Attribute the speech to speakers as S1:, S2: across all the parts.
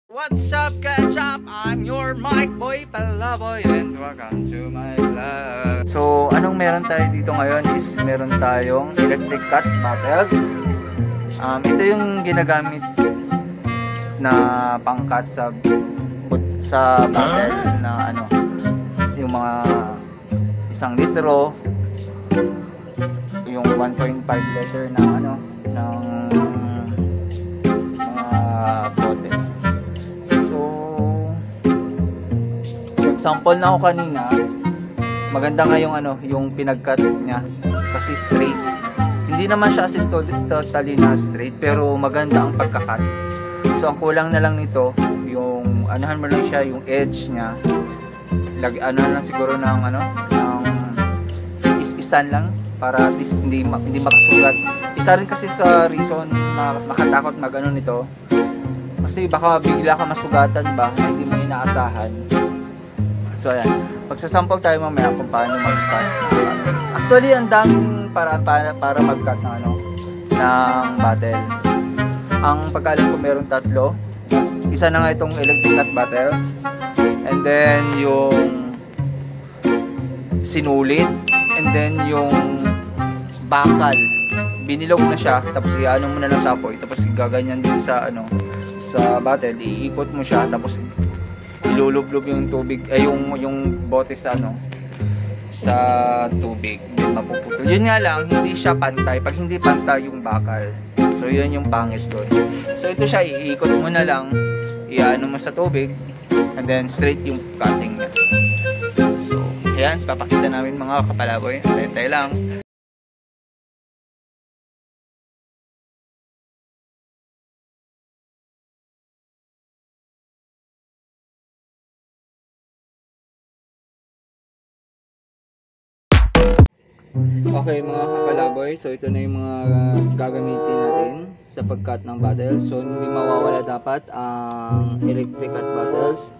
S1: What's up, Ketchup? I'm your mic boy, Palaboy, and welcome to my vlog. So, anong meron tayo dito ngayon is meron tayong electric cut bottles. Ito yung ginagamit na pang-cut sa bottle na ano, yung mga 1 litro, yung 1.5 liter na ano, ng mga bote. Sample na ako kanina. Maganda nga yung ano, yung pinag-cut niya kasi straight. Hindi naman siya as in totally na straight, pero maganda ang pagka-cut. So ang kulang na lang nito, yung anuhan mo lang siya, yung edge niya. Ano lang siguro ng ano, ng is-isan lang para at least hindi makasugat. Isa rin kasi sa reason makatakot mag-ano nito. Kasi baka bigla ka masugatan ba na hindi mo inaasahan. So ayan, magsasample tayo mamaya kung paano mag-cut. Actually, ang daming paraan para mag-cut ng ano, ng bottle. Ang pagkalim ko meron 3. Isa na nga itong electric cut bottles. And then yung sinulit. And then yung bakal. Binilog na siya, tapos iano mo na lang sa apoy. Tapos gaganyan din sa ano, sa bottle. Iikot mo siya, tapos ilulublog yung tubig ay yung bote sa ano, sa tubig, mapuputol. Yun nga lang, hindi siya pantay. Pag hindi pantay yung bakal, so yun yung pangit doon. So ito siya, iikot mo na lang, iano mo sa tubig, and then straight yung cutting niya. So ayan, papakita namin mga kapalaboy. Tayo lang. Okay mga kapalaboy, so ito na yung mga gagamitin natin sa pag-cut ng bottles. So hindi mawawala dapat ang electric cut bottles,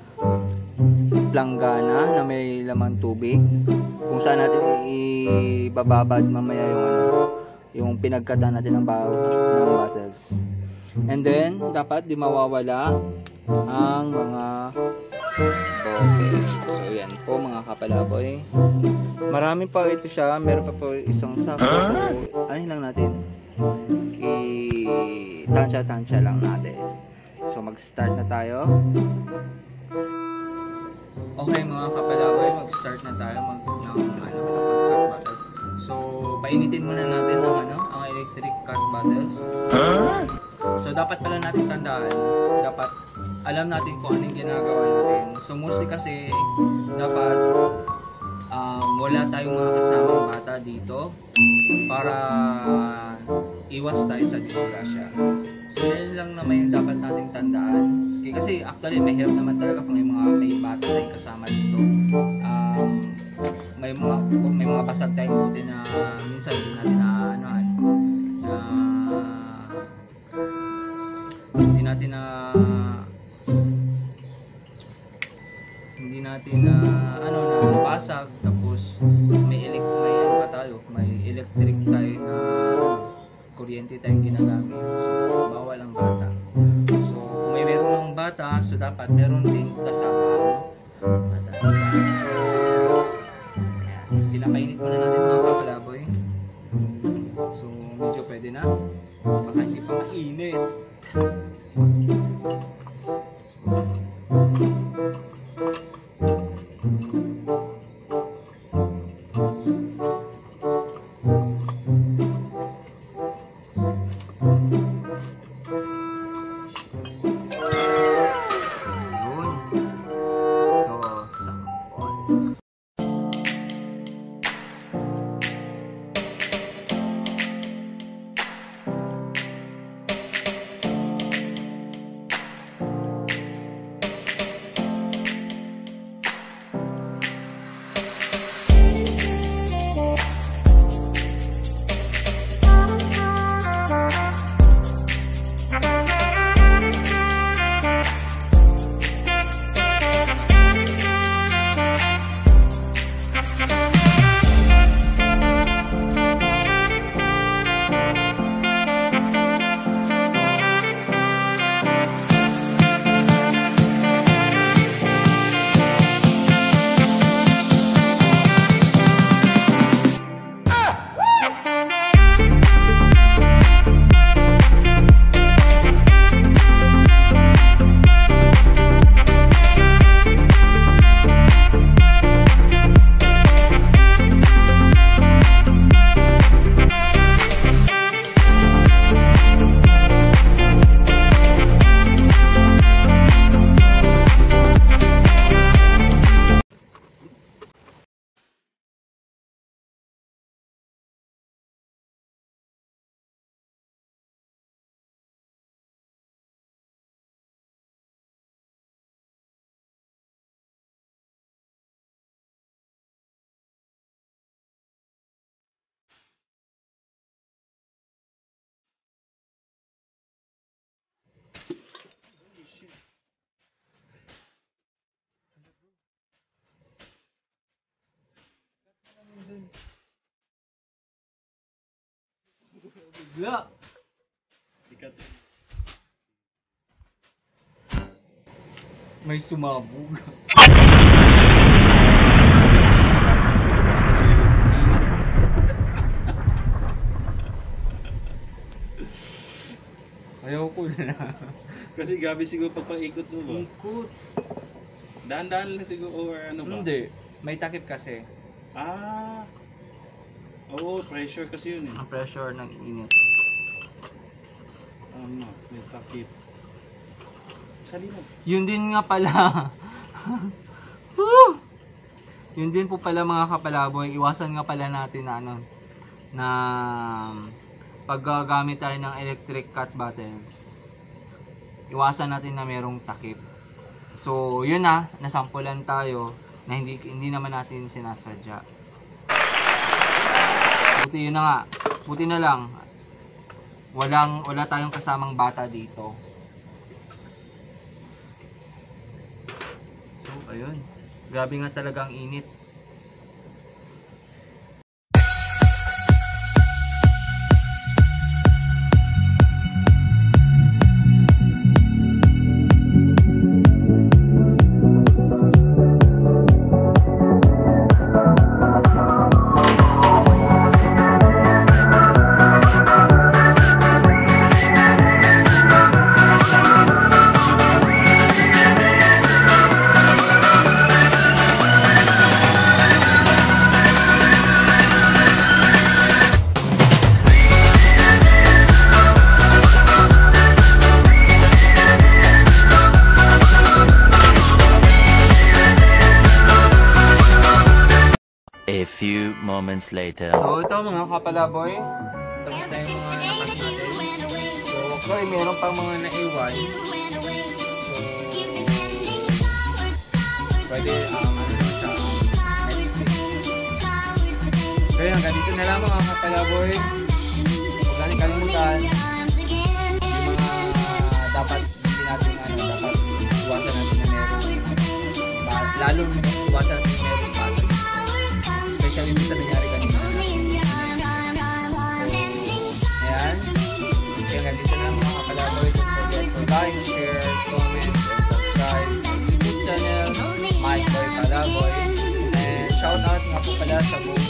S1: planggana na may laman tubig, kung saan natin ibababad mamaya yung ano, yung pinagkatan natin ng bottles. And then dapat di mawawala ang mga bote. So yan po mga kapalaboy. Marami pa ito siya, meron pa po isang sako. So, ano lang natin? I-tansya lang natin. So, mag-start na tayo. Okay mga kapalaboy, mag-start na tayo ng cut bottles. So, painitin muna natin ang electric cut bottles. So, dapat pala natin tandaan, dapat alam natin kung anong ginagawa natin. So, mostly kasi dapat wala tayong mga kasamang bata dito para iwas tayo sa disgrasya. So yun lang naman yung dapat nating tandaan. Kasi actually mahirap naman talaga kung may bata tayong kasama dito. May mga basag tayong buti na minsan hindi natin nabasag. Tapos may electric tayo na kuryente tayong ginagamit. So bawal ang bata. So kung may meron ng bata, so dapat meron din kasama bata. So pinapainit muna natin mga kapalaboy. So medyo pwede na, baka hindi pa mainit. Wala.
S2: Sikat.
S1: May sumabog. Ayaw ko na.
S2: Kasi gabi siguro pagpaikot mo ba?
S1: Ikot.
S2: Daan-daan lang siguro or ano ba?
S1: Hindi. May takip kasi.
S2: Ah. Oo, pressure kasi yun eh.
S1: Ang pressure ng init.
S2: May takip. Sali mo.
S1: Yun din nga pala. Woo! Yun din po pala mga kapalaboy. Iwasan nga pala natin na ano, na paggagamit tayo ng electric cut bottles. Iwasan natin na merong takip. So, yun na, nasampulan tayo na hindi naman natin sinasadya. Buti yun na nga. Buti na lang. Wala tayong kasamang bata dito. So, ayun. Grabe nga talaga ang init.
S3: A few moments later.
S1: So ito mga kapalaboy, tapos na yung mga nakat natin. So okay, meron pang mga naiwan. So pwede ano siya, next week. So yun, hanggang dito na lang mga kapalaboy. Huwag natin kalimutan yung mga dapat hindi natin dapat iwasan natin na meron. Lalo iwasan natin na meron bata. Especially dito sa nangyari kanina. Ayan. Kaya nga dito lang mga kapalaboy. Don't forget to like, share, comment, and subscribe to YouTube channel, My Boy Palaboy. And shout out nga po pala sa buong